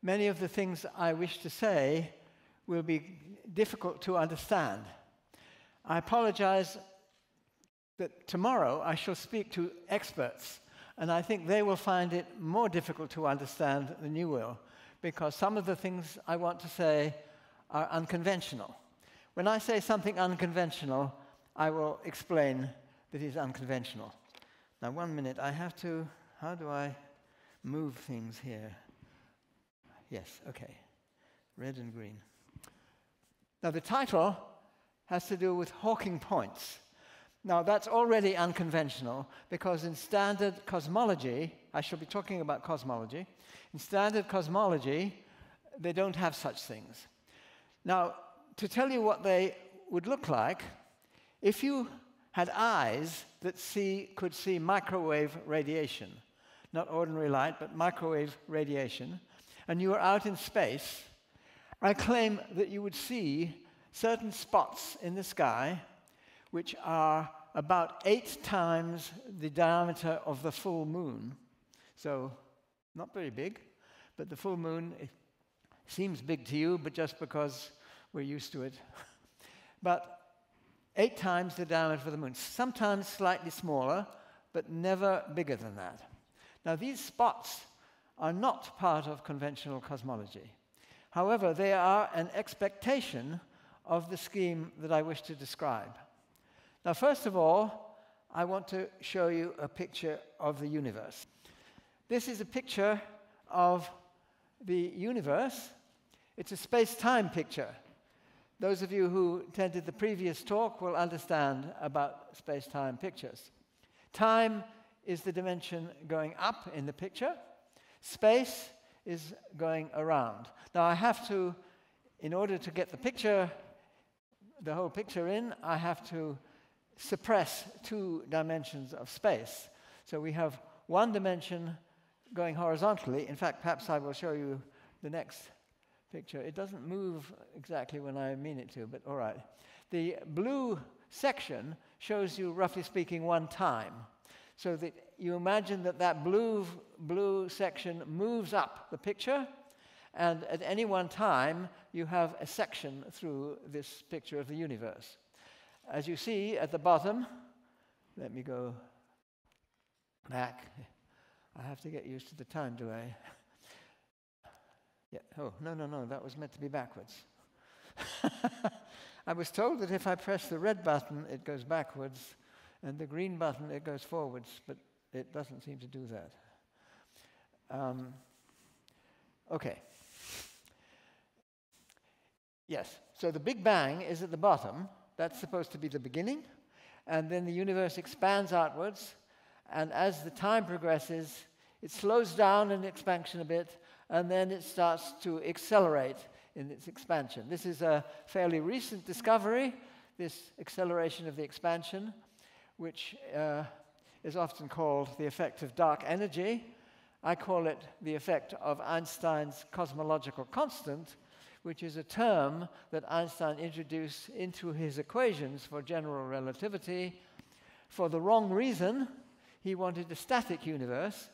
many of the things I wish to say will be difficult to understand. I apologize that tomorrow I shall speak to experts, and I think they will find it more difficult to understand than you will, because some of the things I want to say are unconventional. When I say something unconventional, I will explain that it is unconventional. Now, 1 minute, I have to, how do I move things here? Yes, okay, red and green. Now, the title has to do with Hawking points. Now, that's already unconventional, because in standard cosmology, I shall be talking about cosmology, in standard cosmology, they don't have such things. Now, to tell you what they would look like, if you had eyes that could see microwave radiation, not ordinary light, but microwave radiation, and you were out in space, I claim that you would see certain spots in the sky which are about 8 times the diameter of the full moon. So, not very big, but the full moon, it seems big to you, but just because we're used to it. But 8 times the diameter of the moon, sometimes slightly smaller, but never bigger than that. Now, these spots are not part of conventional cosmology. However, they are an expectation of the scheme that I wish to describe. Now, first of all, I want to show you a picture of the universe. This is a picture of the universe. It's a space-time picture. Those of you who attended the previous talk will understand about space-time pictures. Time is the dimension going up in the picture. Space is going around. Now, I have to, in order to get the whole picture in, I have to suppress 2 dimensions of space. So we have 1 dimension going horizontally. In fact, perhaps I will show you the next picture. It doesn't move exactly when I mean it to, but all right. The blue section shows you, roughly speaking, 1 time. So that you imagine that blue section moves up the picture, and at any one time, you have a section through this picture of the universe. As you see at the bottom, let me go back. I have to get used to the time delay. Yeah. Oh, no, that was meant to be backwards. I was told that if I press the red button, it goes backwards, and the green button, it goes forwards, but it doesn't seem to do that. Okay. Yes, so the Big Bang is at the bottom. That's supposed to be the beginning, and then the universe expands outwards, and as the time progresses, it slows down in expansion a bit, and then it starts to accelerate in its expansion. This is a fairly recent discovery, this acceleration of the expansion, which is often called the effect of dark energy. I call it the effect of Einstein's cosmological constant, which is a term that Einstein introduced into his equations for general relativity. For the wrong reason, he wanted a static universe,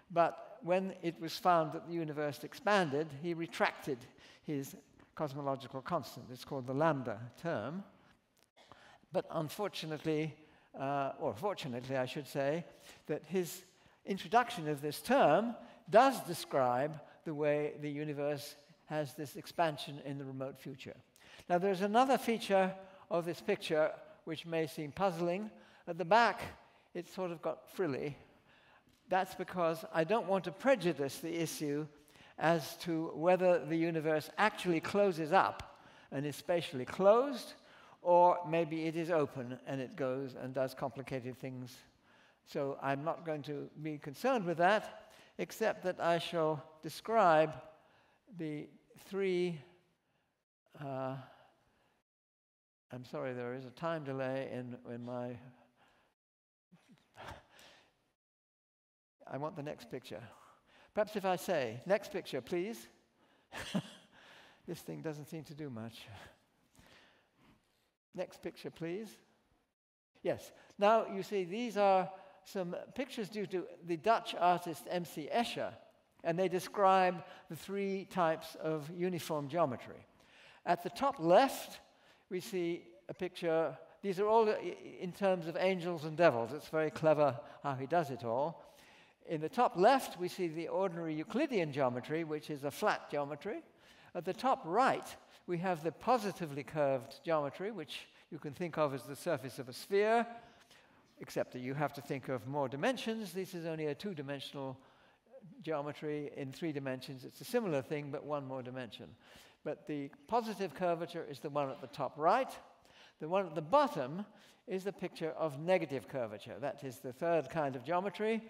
but when it was found that the universe expanded, he retracted his cosmological constant. It's called the lambda term. But unfortunately, or fortunately I should say, that his introduction of this term does describe the way the universe has this expansion in the remote future. Now, there's another feature of this picture which may seem puzzling. At the back, it's sort of got frilly. That's because I don't want to prejudice the issue as to whether the universe actually closes up and is spatially closed, or maybe it is open and it goes and does complicated things. So I'm not going to be concerned with that, except that I shall describe the 3, I'm sorry, there is a time delay in my, I want the next picture. Perhaps if I say, next picture, please. This thing doesn't seem to do much. Next picture, please. Yes, now you see these are some pictures due to the Dutch artist M.C. Escher. and they describe the three types of uniform geometry. At the top left, we see a picture. These are all in terms of angels and devils. It's very clever how he does it all. In the top left, we see the ordinary Euclidean geometry, which is a flat geometry. At the top right, we have the positively curved geometry, which you can think of as the surface of a sphere, except that you have to think of more dimensions. This is only a two-dimensional geometry. In 3 dimensions, it's a similar thing, but one more dimension. But the positive curvature is the one at the top right. The one at the bottom is the picture of negative curvature. That is the third kind of geometry.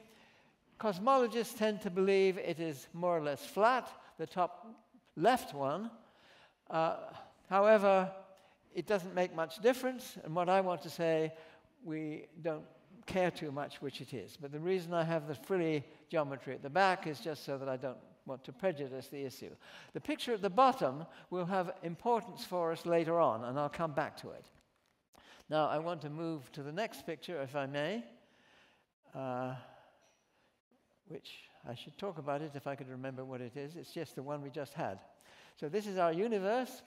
Cosmologists tend to believe it is more or less flat, the top left one. However, it doesn't make much difference, and what I want to say, we don't care too much which it is. But the reason I have the frilly geometry at the back is just so that I don't want to prejudice the issue. The picture at the bottom will have importance for us later on, and I'll come back to it. Now, I want to move to the next picture, if I may, which I should talk about it if I could remember what it is. It's just the one we just had. So this is our universe.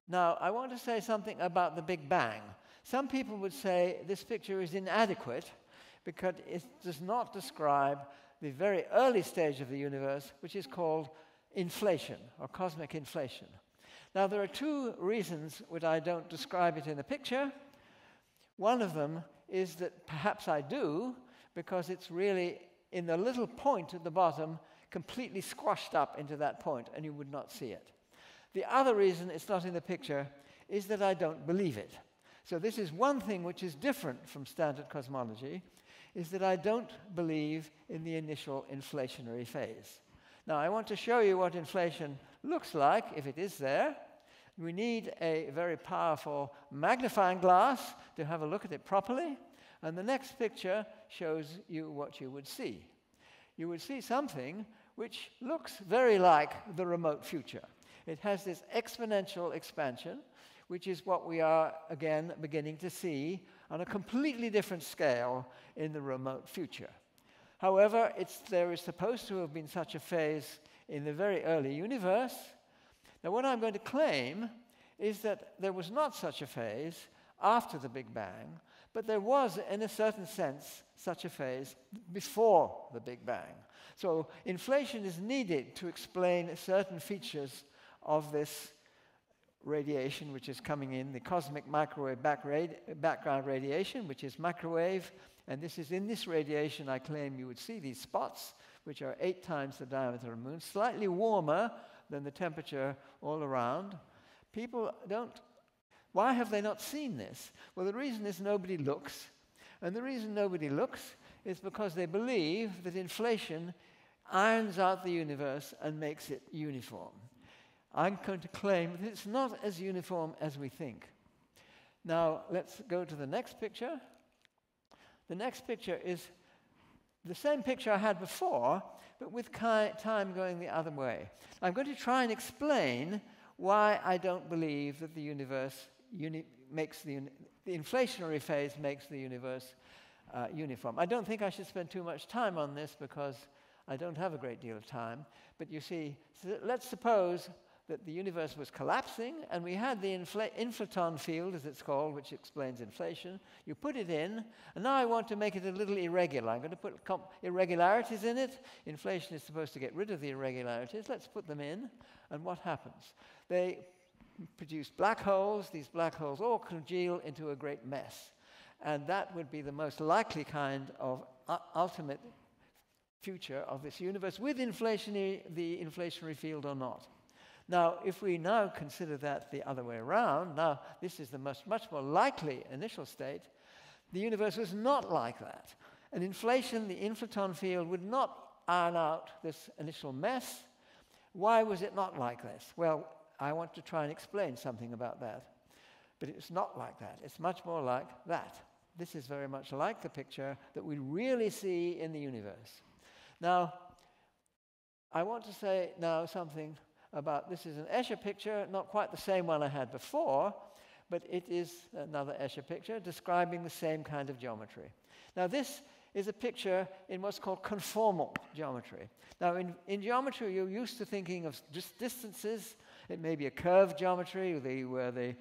Now, I want to say something about the Big Bang. Some people would say this picture is inadequate because it does not describe the very early stage of the universe, which is called inflation, or cosmic inflation. Now, there are 2 reasons why I don't describe it in the picture. One of them is that perhaps I do, because it's really in the little point at the bottom, completely squashed up into that point, and you would not see it. The other reason it's not in the picture is that I don't believe it. So this is one thing which is different from standard cosmology, is that I don't believe in the initial inflationary phase. Now, I want to show you what inflation looks like, if it is there. We need a very powerful magnifying glass to have a look at it properly, and the next picture shows you what you would see. You would see something which looks very like the remote future. It has this exponential expansion, which is what we are, again, beginning to see on a completely different scale in the remote future. However, there is supposed to have been such a phase in the very early universe. Now, what I'm going to claim is that there was not such a phase after the Big Bang, but there was, in a certain sense, such a phase before the Big Bang. So inflation is needed to explain certain features of this radiation which is coming in, the cosmic microwave background radiation, which is microwave, and this is in this radiation I claim you would see these spots, which are 8 times the diameter of the moon, slightly warmer than the temperature all around. People don't. Why have they not seen this? Well, the reason is nobody looks, and the reason nobody looks is because they believe that inflation irons out the universe and makes it uniform. I'm going to claim that it's not as uniform as we think. Now, let's go to the next picture. The next picture is the same picture I had before, but with time going the other way. I'm going to try and explain why I don't believe that the universe makes the inflationary phase makes the universe uniform. I don't think I should spend too much time on this because I don't have a great deal of time. But you see, so let's suppose that the universe was collapsing, and we had the inflaton field, as it's called, which explains inflation. You put it in, and now I want to make it a little irregular. I'm going to put irregularities in it. Inflation is supposed to get rid of the irregularities. Let's put them in, and what happens? They produce black holes. These black holes all congeal into a great mess, and that would be the most likely kind of ultimate future of this universe with the inflationary field or not. Now, if we now consider that the other way around, now this is the much more likely initial state, the universe was not like that. And inflation, the inflaton field, would not iron out this initial mess. Why was it not like this? Well, I want to try and explain something about that. But it's not like that. It's much more like that. This is very much like the picture that we really see in the universe. Now, I want to say now something about, this is an Escher picture, not quite the same one I had before, but it is another Escher picture describing the same kind of geometry. Now this is a picture in what's called conformal geometry. Now, in geometry, you're used to thinking of just distances. It may be a curved geometry where the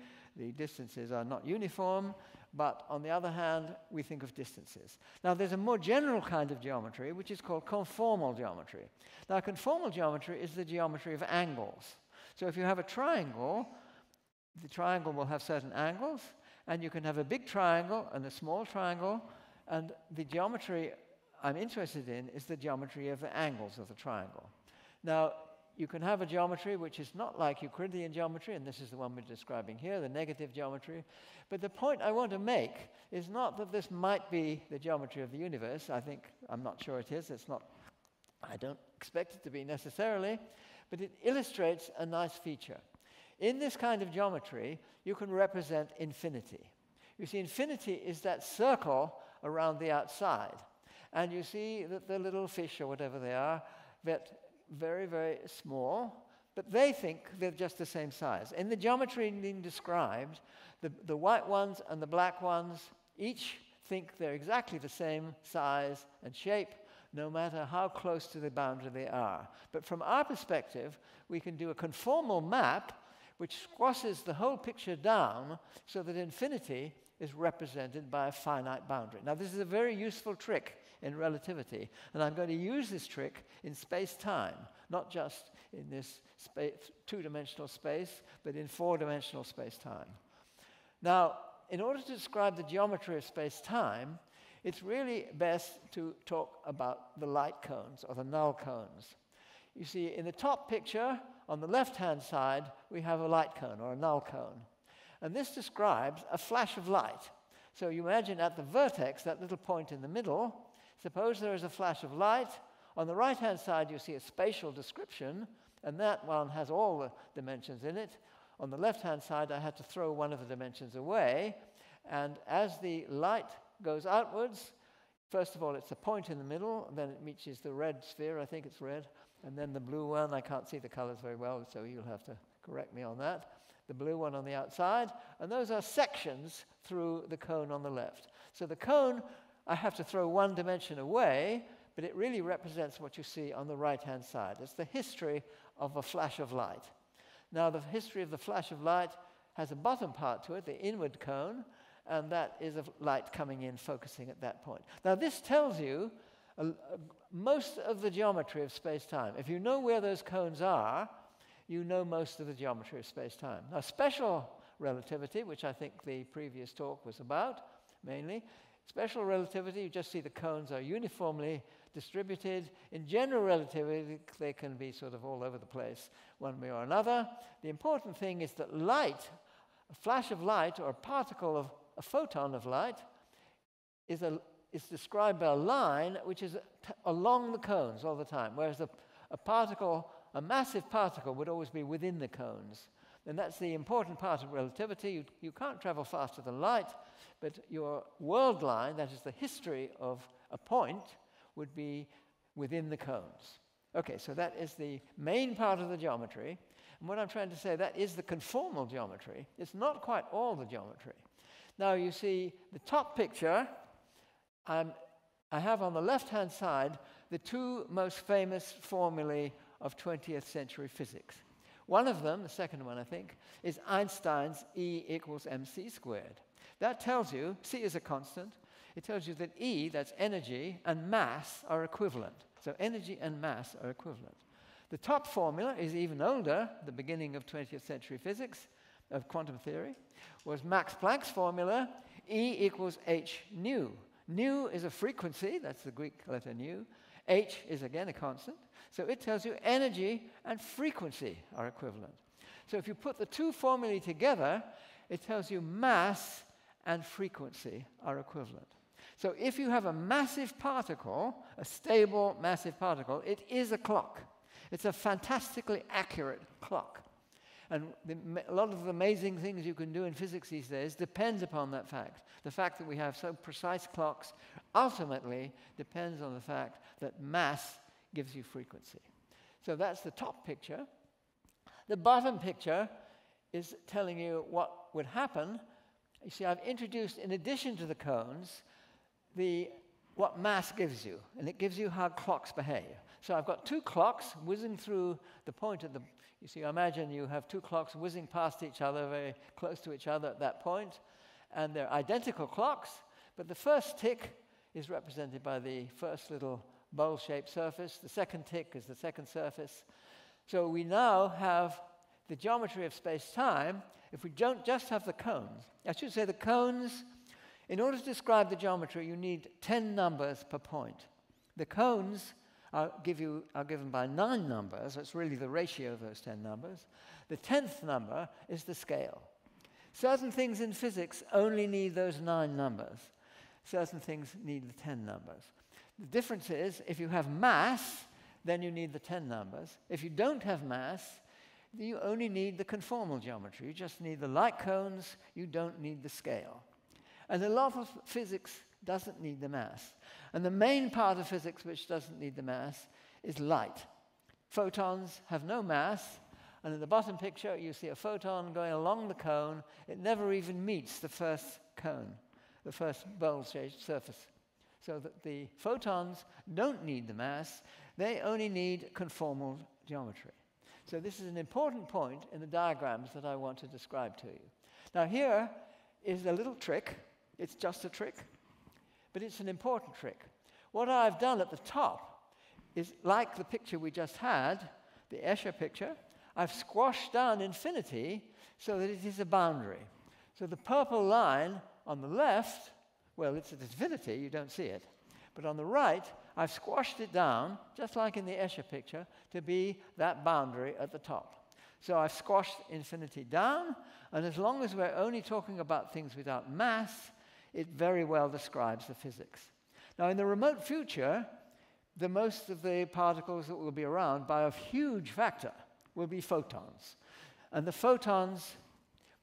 distances are not uniform, but on the other hand, we think of distances. Now, there's a more general kind of geometry, which is called conformal geometry. Now, conformal geometry is the geometry of angles. So if you have a triangle, the triangle will have certain angles, and you can have a big triangle and a small triangle, and the geometry I'm interested in is the geometry of the angles of the triangle. Now, you can have a geometry which is not like Euclidean geometry, and this is the one we're describing here, the negative geometry. But the point I want to make is not that this might be the geometry of the universe. I'm not sure it is. I don't expect it to be necessarily, but it illustrates a nice feature. In this kind of geometry, you can represent infinity. You see, infinity is that circle around the outside. And you see that the little fish, or whatever they are, that very, very small, but they think they're just the same size. In the geometry being described, the white ones and the black ones each think they're exactly the same size and shape, no matter how close to the boundary they are. But from our perspective, we can do a conformal map which squashes the whole picture down so that infinity is represented by a finite boundary. Now, this is a very useful trick in relativity, and I'm going to use this trick in space-time, not just in this two-dimensional space, but in four-dimensional space-time. Now, in order to describe the geometry of space-time, it's really best to talk about the light cones, or the null cones. You see, in the top picture, on the left-hand side, we have a light cone, or a null cone. And this describes a flash of light. So you imagine at the vertex, that little point in the middle, suppose there is a flash of light. On the right-hand side, you see a spatial description, and that one has all the dimensions in it. On the left-hand side, I had to throw one of the dimensions away, and as the light goes outwards, first of all, it's a point in the middle, and then it reaches the red sphere, I think it's red, and then the blue one. I can't see the colors very well, so you'll have to correct me on that. The blue one on the outside, and those are sections through the cone on the left. So the cone, I have to throw one dimension away, but it really represents what you see on the right-hand side. It's the history of a flash of light. Now, the history of the flash of light has a bottom part to it, the inward cone, and that is of light coming in, focusing at that point. Now, this tells you most of the geometry of space-time. If you know where those cones are, you know most of the geometry of space-time. Now, special relativity, which I think the previous talk was about, mainly, special relativity, you just see the cones are uniformly distributed. In general relativity, they can be sort of all over the place, one way or another. The important thing is that light, a flash of light, or a particle of a photon of light, is described by a line which is along the cones all the time, whereas a massive particle would always be within the cones. And that's the important part of relativity. You can't travel faster than light, but your world line, that is the history of a point, would be within the cones. Okay, so that is the main part of the geometry. And what I'm trying to say, that is the conformal geometry. It's not quite all the geometry. Now, you see the top picture. I have on the left-hand side the two most famous formulae of 20th century physics. One of them, the second one I think, is Einstein's E equals mc squared. That tells you, C is a constant, it tells you that E, that's energy, and mass are equivalent. So energy and mass are equivalent. The top formula is even older, the beginning of 20th century physics, of quantum theory, was Max Planck's formula, E equals h nu. Nu is a frequency, that's the Greek letter nu. H is again a constant. So it tells you energy and frequency are equivalent. So if you put the two formulae together, it tells you mass and frequency are equivalent. So if you have a massive particle, a stable massive particle, it is a clock. It's a fantastically accurate clock. And a lot of the amazing things you can do in physics these days depends upon that fact. The fact that we have so precise clocks ultimately depends on the fact that mass gives you frequency. So that's the top picture. The bottom picture is telling you what would happen. You see, I've introduced, in addition to the cones, what mass gives you, and it gives you how clocks behave. So I've got two clocks whizzing through the point of the, you see, imagine you have two clocks whizzing past each other, very close to each other at that point, and they're identical clocks, but the first tick is represented by the first little bowl-shaped surface. The second tick is the second surface. So we now have the geometry of space-time. If we don't just have the cones, I should say the cones, in order to describe the geometry, you need 10 numbers per point. The cones are given by 9 numbers. It's really the ratio of those 10 numbers. The 10th number is the scale. Certain things in physics only need those 9 numbers. Certain things need the 10 numbers. The difference is, if you have mass, then you need the 10 numbers. If you don't have mass, you only need the conformal geometry. You just need the light cones. You don't need the scale. And a lot of physics doesn't need the mass. And the main part of physics which doesn't need the mass is light. Photons have no mass, and in the bottom picture you see a photon going along the cone. It never even meets the first cone, the first bowl-shaped surface. So that the photons don't need the mass, they only need conformal geometry. So this is an important point in the diagrams that I want to describe to you. Now here is a little trick. It's just a trick, but it's an important trick. What I've done at the top is, like the picture we just had, the Escher picture, I've squashed down infinity so that it is a boundary. So the purple line on the left, well, it's at infinity, you don't see it. But on the right, I've squashed it down, just like in the Escher picture, to be that boundary at the top. So I've squashed infinity down, and as long as we're only talking about things without mass, it very well describes the physics. Now, in the remote future, the most of the particles that will be around by a huge factor will be photons. And the photons,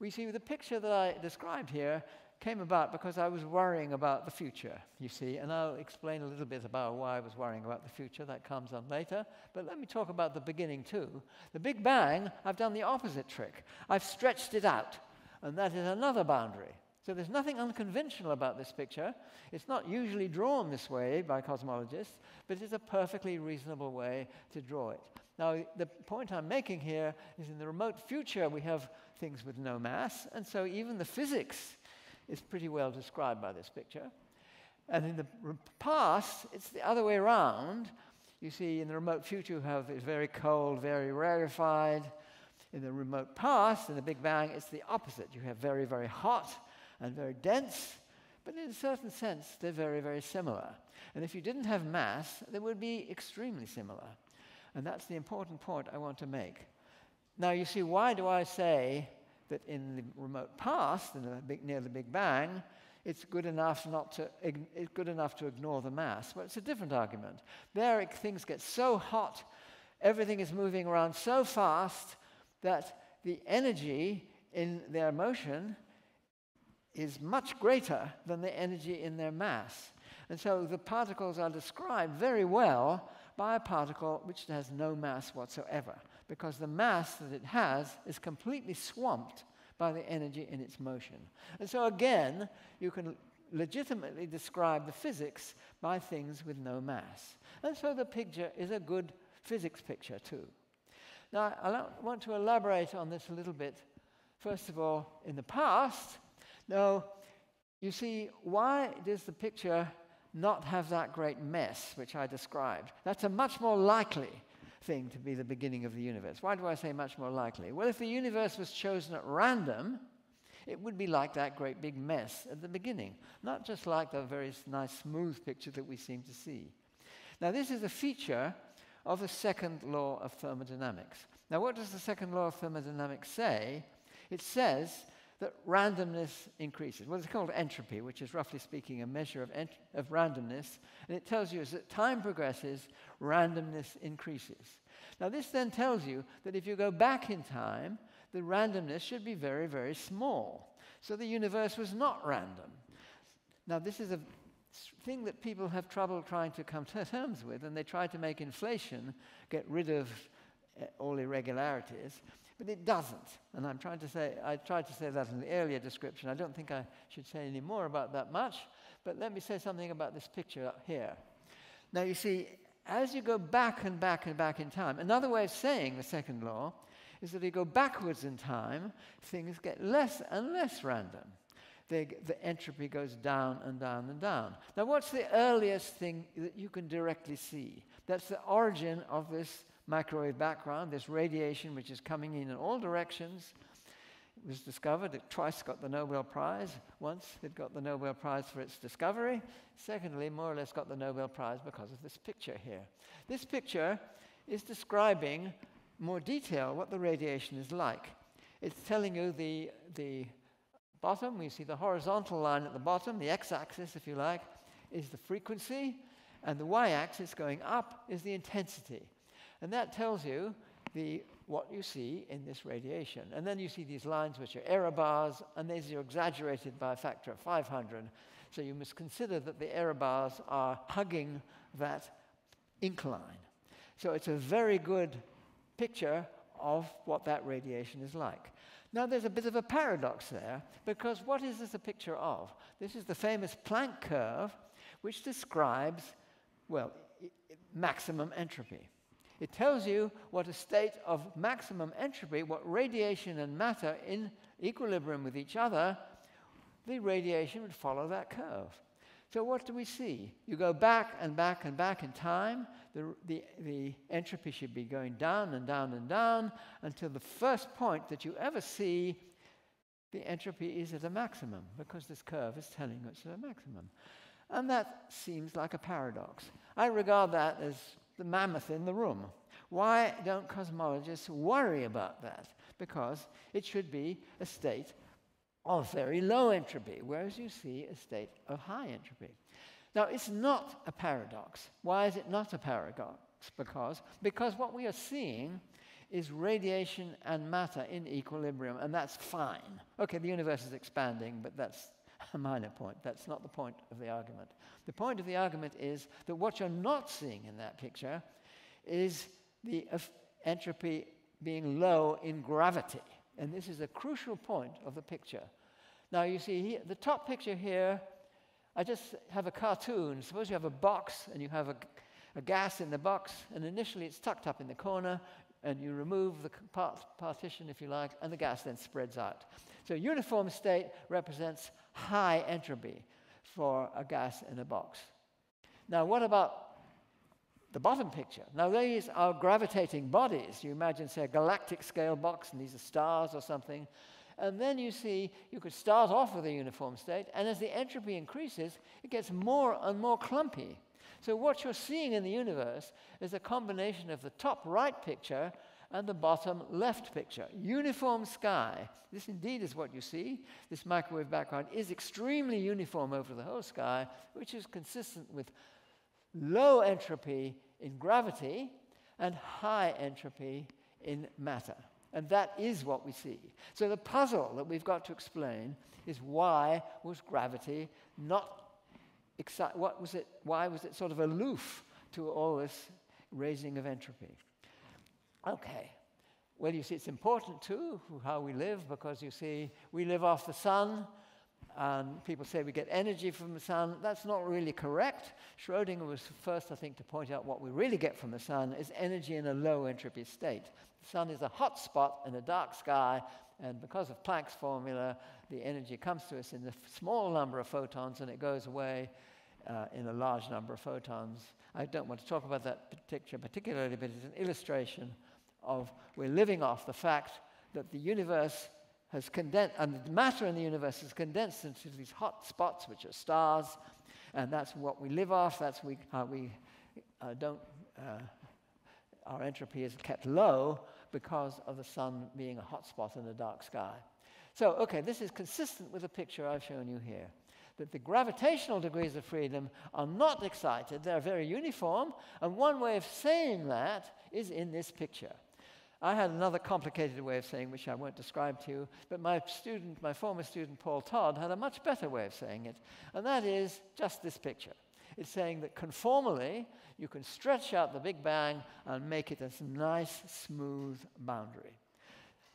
we see the picture that I described here came about because I was worrying about the future, you see, and I'll explain a little bit about why I was worrying about the future. That comes on later, but let me talk about the beginning too. The Big Bang, I've done the opposite trick. I've stretched it out, and that is another boundary. So there's nothing unconventional about this picture. It's not usually drawn this way by cosmologists, but it's a perfectly reasonable way to draw it. Now, the point I'm making here is in the remote future, we have things with no mass, and so even the physics is pretty well described by this picture. And in the past, it's the other way around. You see, in the remote future, you have it's very cold, very rarefied. In the remote past, in the Big Bang, it's the opposite. You have very, very hot and very dense, but in a certain sense, they're very, very similar. And if you didn't have mass, they would be extremely similar. And that's the important point I want to make. Now, you see, why do I say that in the remote past, near the Big Bang, it's good enough to ignore the mass? Well, it's a different argument. There, things get so hot, everything is moving around so fast that the energy in their motion is much greater than the energy in their mass. And so the particles are described very well by a particle which has no mass whatsoever, because the mass that it has is completely swamped by the energy in its motion. And so again, you can legitimately describe the physics by things with no mass. And so the picture is a good physics picture too. Now, I want to elaborate on this a little bit. First of all, in the past, now, you see, why does the picture not have that great mess which I described? That's a much more likely thing to be the beginning of the universe. Why do I say much more likely? Well, if the universe was chosen at random, it would be like that great big mess at the beginning, not just like the very nice smooth picture that we seem to see. Now, this is a feature of the second law of thermodynamics. Now, what does the second law of thermodynamics say? It says that randomness increases. Well, it's called entropy, which is roughly speaking a measure of randomness, and it tells you as that time progresses, randomness increases. Now, this then tells you that if you go back in time, the randomness should be very, very small. So the universe was not random. Now, this is a thing that people have trouble trying to come to terms with, and they try to make inflation get rid of all irregularities, but it doesn't. And I tried to say that in the earlier description. I don't think I should say any more about that much, but let me say something about this picture up here. Now you see, as you go back and back and back in time, another way of saying the second law is that if you go backwards in time, things get less and less random. The entropy goes down and down and down. Now what's the earliest thing that you can directly see? That's the origin of this microwave background, this radiation which is coming in all directions. It was discovered, it twice got the Nobel Prize. Once it got the Nobel Prize for its discovery. Secondly, more or less got the Nobel Prize because of this picture here. This picture is describing more detail what the radiation is like. It's telling you the bottom, we see the horizontal line at the bottom, the x-axis if you like, is the frequency, and the y-axis going up is the intensity. And that tells you what you see in this radiation. And then you see these lines which are error bars, and these are exaggerated by a factor of 500. So you must consider that the error bars are hugging that incline. So it's a very good picture of what that radiation is like. Now there's a bit of a paradox there, because what is this a picture of? This is the famous Planck curve, which describes, well, maximum entropy. It tells you what a state of maximum entropy, what radiation and matter in equilibrium with each other, the radiation would follow that curve. So what do we see? You go back and back and back in time, the entropy should be going down and down and down until the first point that you ever see, the entropy is at a maximum, because this curve is telling you it's at a maximum. And that seems like a paradox. I regard that as the mammoth in the room. Why don't cosmologists worry about that? Because it should be a state of very low entropy, whereas you see a state of high entropy. Now, it's not a paradox. Why is it not a paradox? Because what we are seeing is radiation and matter in equilibrium, and that's fine. Okay, the universe is expanding, but that's a minor point. That's not the point of the argument. The point of the argument is that what you're not seeing in that picture is the entropy being low in gravity. And this is a crucial point of the picture. Now you see here, the top picture here, I just have a cartoon. Suppose you have a box and you have a gas in the box, and initially it's tucked up in the corner, and you remove the partition, if you like, and the gas then spreads out. So uniform state represents high entropy for a gas in a box. Now what about the bottom picture? Now these are gravitating bodies. You imagine, say, a galactic scale box, and these are stars or something. And then you see, you could start off with a uniform state, and as the entropy increases, it gets more and more clumpy. So what you're seeing in the universe is a combination of the top right picture and the bottom left picture. Uniform sky. This indeed is what you see. This microwave background is extremely uniform over the whole sky, which is consistent with low entropy in gravity and high entropy in matter. And that is what we see. So the puzzle that we've got to explain is, why was gravity not why was it sort of aloof to all this raising of entropy? Okay. Well, you see, it's important too how we live, because you see, we live off the sun, and people say we get energy from the sun. That's not really correct. Schrödinger was first, I think, to point out what we really get from the sun is energy in a low entropy state. The sun is a hot spot in a dark sky, and because of Planck's formula, the energy comes to us in a small number of photons, and it goes away in a large number of photons. I don't want to talk about that picture particularly, but it's an illustration of we're living off the fact that the universe has condensed, and the matter in the universe is condensed into these hot spots, which are stars, and that's what we live off. That's how we our entropy is kept low because of the sun being a hot spot in a dark sky. So, okay, this is consistent with the picture I've shown you here, that the gravitational degrees of freedom are not excited. They're very uniform, and one way of saying that is in this picture. I had another complicated way of saying, which I won't describe to you, but my former student, Paul Todd, had a much better way of saying it, and that is just this picture. It's saying that conformally, you can stretch out the Big Bang and make it a nice, smooth boundary.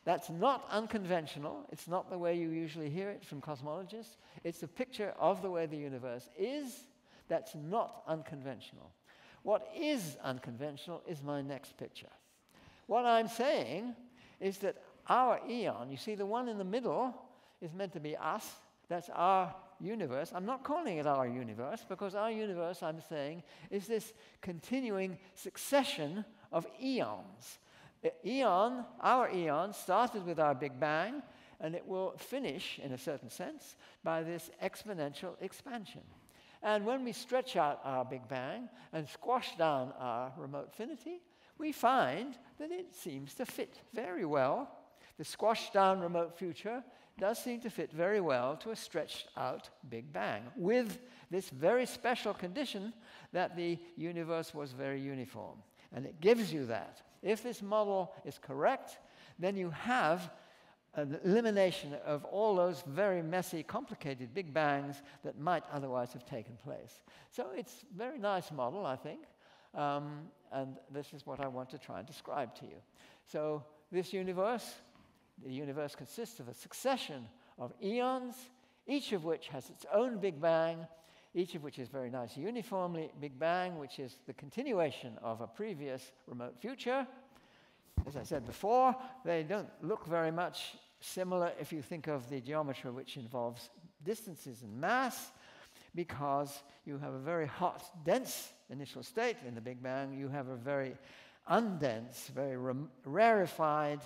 That's not unconventional. It's not the way you usually hear it from cosmologists. It's a picture of the way the universe is. That's not unconventional. What is unconventional is my next picture. What I'm saying is that our eon, you see the one in the middle is meant to be us. That's our universe. I'm not calling it our universe because our universe, I'm saying, is this continuing succession of eons. Our eon started with our Big Bang, and it will finish, in a certain sense, by this exponential expansion. And when we stretch out our Big Bang and squash down our remote infinity, we find that it seems to fit very well. The squashed down remote future does seem to fit very well to a stretched out Big Bang, with this very special condition that the universe was very uniform. And it gives you that. If this model is correct, then you have an elimination of all those very messy, complicated Big Bangs that might otherwise have taken place. So it's a very nice model, I think, and this is what I want to try and describe to you. So this universe, the universe consists of a succession of eons, each of which has its own Big Bang, each of which is very nice uniformly Big Bang, which is the continuation of a previous remote future. As I said before, they don't look very much similar if you think of the geometry which involves distances and mass, because you have a very hot, dense initial state in the Big Bang. You have a very undense, very rarefied,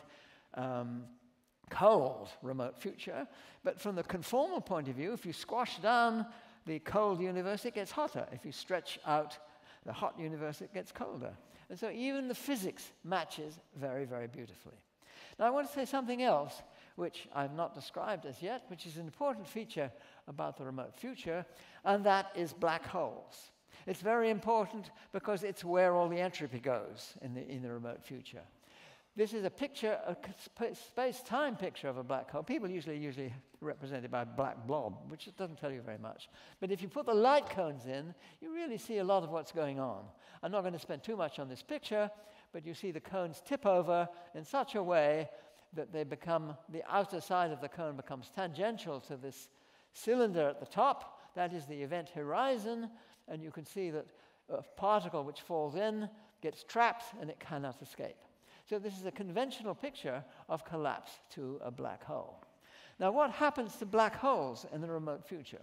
cold remote future. But from the conformal point of view, if you squash down the cold universe, it gets hotter. If you stretch out the hot universe, it gets colder. And so even the physics matches very, very beautifully. Now I want to say something else which I've not described as yet, which is an important feature about the remote future, and that is black holes. It's very important because it's where all the entropy goes in the remote future. This is a picture, a space-time picture of a black hole. People usually represent it by a black blob, which doesn't tell you very much. But if you put the light cones in, you really see a lot of what's going on. I'm not going to spend too much on this picture, but you see the cones tip over in such a way that they become, the outer side of the cone becomes tangential to this cylinder at the top. That is the event horizon, and you can see that a particle which falls in gets trapped and it cannot escape. So this is a conventional picture of collapse to a black hole. Now what happens to black holes in the remote future?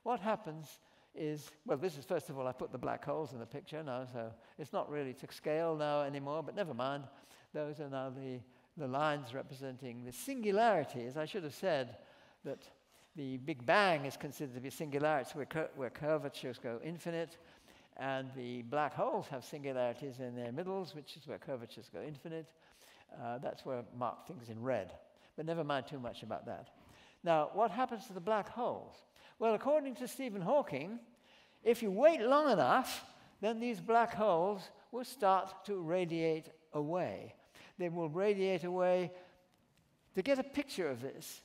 What happens is, well, this is, first of all, I put the black holes in the picture now, so it's not really to scale now anymore, but never mind. Those are now the lines representing the singularity. As I should have said, that the Big Bang is considered to be singularity, where curvatures go infinite, and the black holes have singularities in their middles, which is where curvatures go infinite. That's where I mark things in red. But never mind too much about that. Now, what happens to the black holes? Well, according to Stephen Hawking, if you wait long enough, then these black holes will start to radiate away. They will radiate away. To get a picture of this,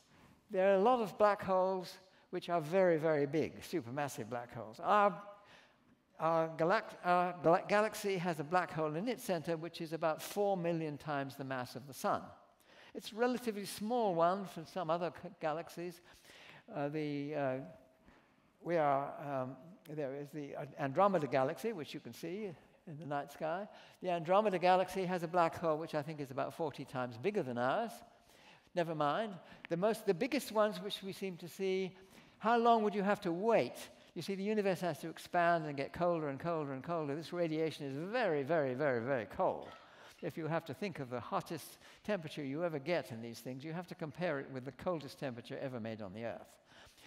there are a lot of black holes which are very, very big, supermassive black holes. Our galaxy has a black hole in its center which is about 4 million times the mass of the Sun. It's a relatively small one from some other galaxies. There is the Andromeda galaxy, which you can see in the night sky. The Andromeda galaxy has a black hole which I think is about 40 times bigger than ours. Never mind. The biggest ones which we seem to see, how long would you have to wait? You see, the universe has to expand and get colder and colder and colder. This radiation is very, very, very, very cold. If you have to think of the hottest temperature you ever get in these things, you have to compare it with the coldest temperature ever made on the Earth.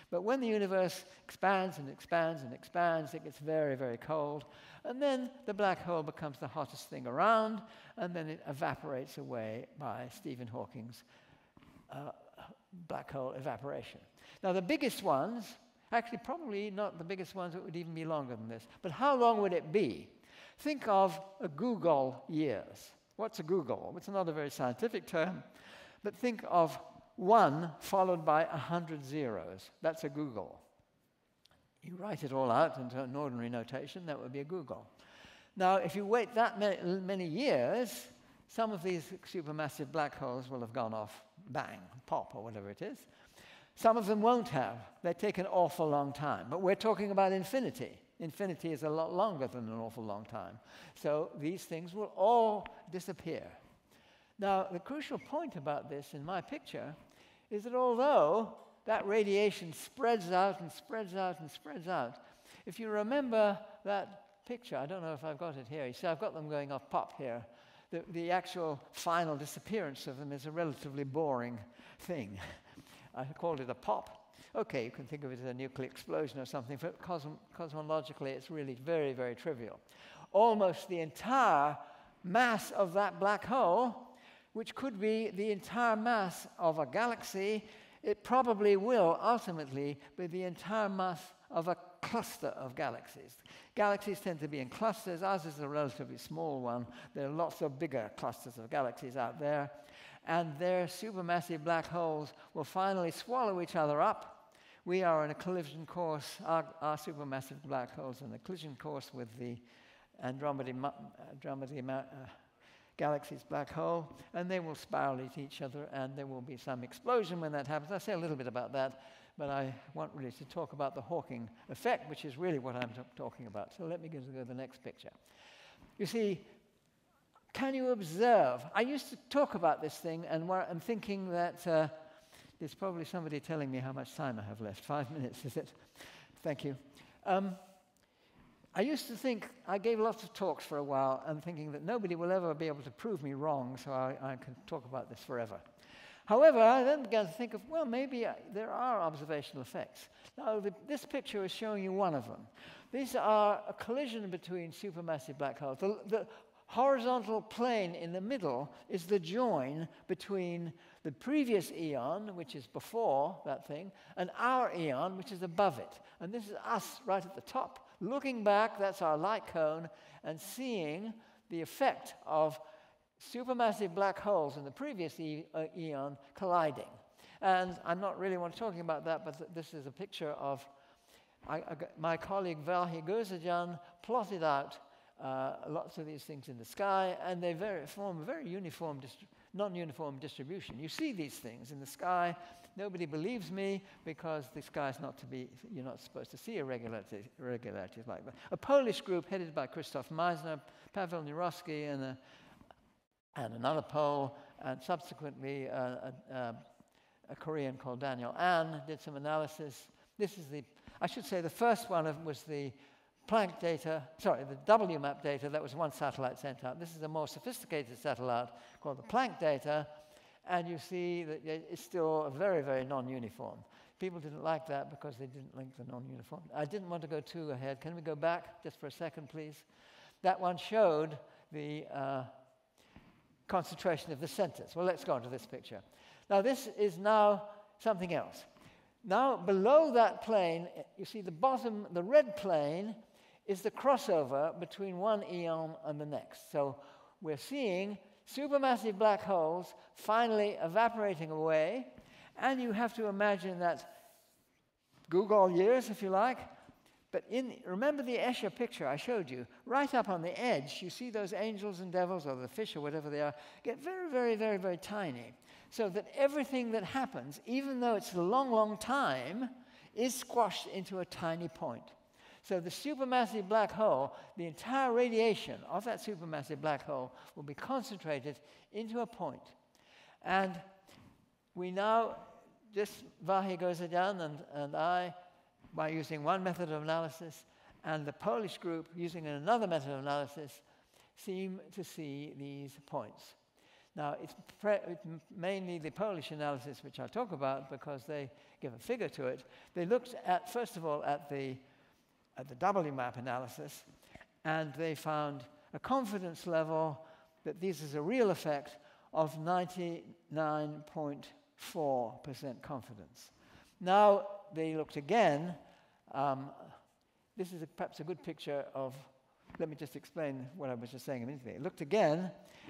But when the universe expands and expands and expands, it gets very, very cold. And then the black hole becomes the hottest thing around, and then it evaporates away by Stephen Hawking's black hole evaporation. Now, the biggest ones, actually probably not the biggest ones, it would even be longer than this. But how long would it be? Think of a googol years. What's a googol? It's not a very scientific term, but think of 1 followed by 100 zeros. That's a googol. You write it all out into an ordinary notation, that would be a googol. Now, if you wait that many years, some of these supermassive black holes will have gone off, bang, pop, or whatever it is. Some of them won't have. They take an awful long time. But we're talking about infinity. Infinity is a lot longer than an awful long time. So these things will all disappear. Now, the crucial point about this in my picture is that although that radiation spreads out and spreads out and spreads out, if you remember that picture, I don't know if I've got it here. You see, I've got them going off pop here. The actual final disappearance of them is a relatively boring thing. I called it a pop. Okay, you can think of it as a nuclear explosion or something, but cosmologically it's really very, very trivial. Almost the entire mass of that black hole, which could be the entire mass of a galaxy, it probably will ultimately be the entire mass of a cluster of galaxies. Galaxies tend to be in clusters. Ours is a relatively small one. There are lots of bigger clusters of galaxies out there. And their supermassive black holes will finally swallow each other up. We are in a collision course. Our supermassive black holes are in a collision course with the Andromeda galaxy's black hole, and they will spiral into each other, and there will be some explosion when that happens. I'll say a little bit about that, but I want really to talk about the Hawking effect, which is really what I'm talking about. So let me go to the next picture. You see, can you observe? I used to talk about this thing, and I'm thinking that there's probably somebody telling me how much time I have left. 5 minutes, is it? Thank you. I used to think, I gave lots of talks for a while, and thinking that nobody will ever be able to prove me wrong, so I can talk about this forever. However, I then began to think of, well, maybe there are observational effects. Now, this picture is showing you one of them. These are a collision between supermassive black holes. The horizontal plane in the middle is the join between the previous eon, which is before that thing, and our eon, which is above it. And this is us right at the top. Looking back, that's our light cone, and seeing the effect of supermassive black holes in the previous eon colliding. And I'm not really talking about that, but this is a picture of my colleague Vahe Gursajan plotted out lots of these things in the sky, and they form a very uniform, non-uniform distribution. You see these things in the sky. Nobody believes me because the sky is not to be, you're not supposed to see irregularities like that. A Polish group headed by Krzysztof Meissner, Paweł Nierowski, and another Pole, and subsequently a Korean called Daniel An did some analysis. This is I should say the first one was the Planck data, the WMAP data. That was one satellite sent out. This is a more sophisticated satellite called the Planck data, and you see that it's still very, very non-uniform. People didn't like that because they didn't link the non-uniform. I didn't want to go too ahead. Can we go back just for a second, please? That one showed the concentration of the centers. Well, let's go on to this picture. Now, this is now something else. Now, below that plane, you see the bottom, the red plane, is the crossover between one eon and the next. So we're seeing supermassive black holes finally evaporating away, and you have to imagine that googol years, if you like, but remember the Escher picture I showed you? Right up on the edge, you see those angels and devils, or the fish, or whatever they are, get very, very, very, very tiny, so that everything that happens, even though it's a long, long time, is squashed into a tiny point. So the supermassive black hole, the entire radiation of that supermassive black hole will be concentrated into a point. And we now, just Vahe Gursajan and I, by using one method of analysis, and the Polish group using another method of analysis, seem to see these points. Now, it's mainly the Polish analysis which I'll talk about because they give a figure to it. They looked at, first of all, at the WMAP analysis, and they found a confidence level that this is a real effect of 99.4% confidence. Now they looked again. This is perhaps a good picture of, let me just explain what I was just saying a minute ago. They looked again,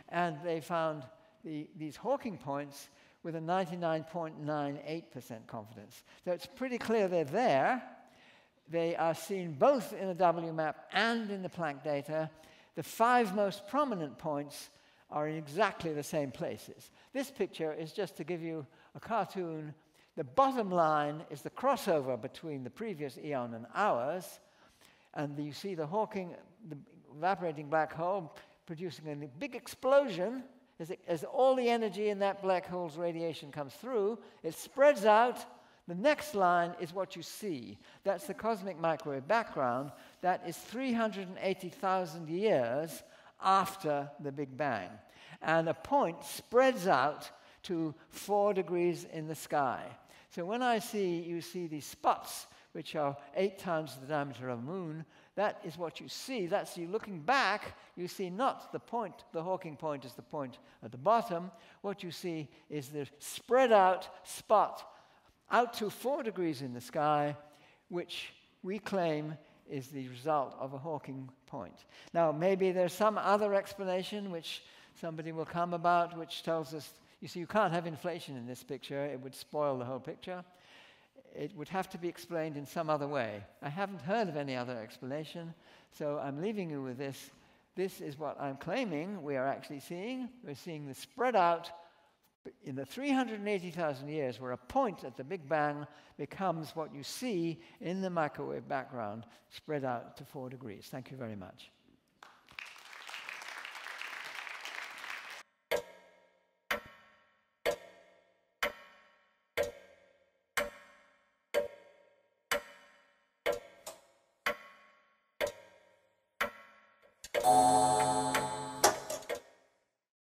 and they found these Hawking points with a 99.98% confidence. So it's pretty clear they're there. They are seen both in the W map and in the Planck data. The 5 most prominent points are in exactly the same places. This picture is just to give you a cartoon. The bottom line is the crossover between the previous eon and ours, and you see the Hawking, the evaporating black hole, producing a big explosion. As all the energy in that black hole's radiation comes through, it spreads out. The next line is what you see. That's the cosmic microwave background. That is 380,000 years after the Big Bang. And a point spreads out to 4 degrees in the sky. So when you see these spots, which are 8 times the diameter of the moon, that is what you see. That's you looking back, you see not the point, the Hawking point is the point at the bottom. What you see is the spread out spot out to 4 degrees in the sky, which we claim is the result of a Hawking point. Now, maybe there's some other explanation which somebody will come about, which tells us, you see, you can't have inflation in this picture. It would spoil the whole picture. It would have to be explained in some other way. I haven't heard of any other explanation, so I'm leaving you with this. This is what I'm claiming we are actually seeing. We're seeing the spread out in the 380,000 years where a point at the Big Bang becomes what you see in the microwave background spread out to 4 degrees. Thank you very much. Oh.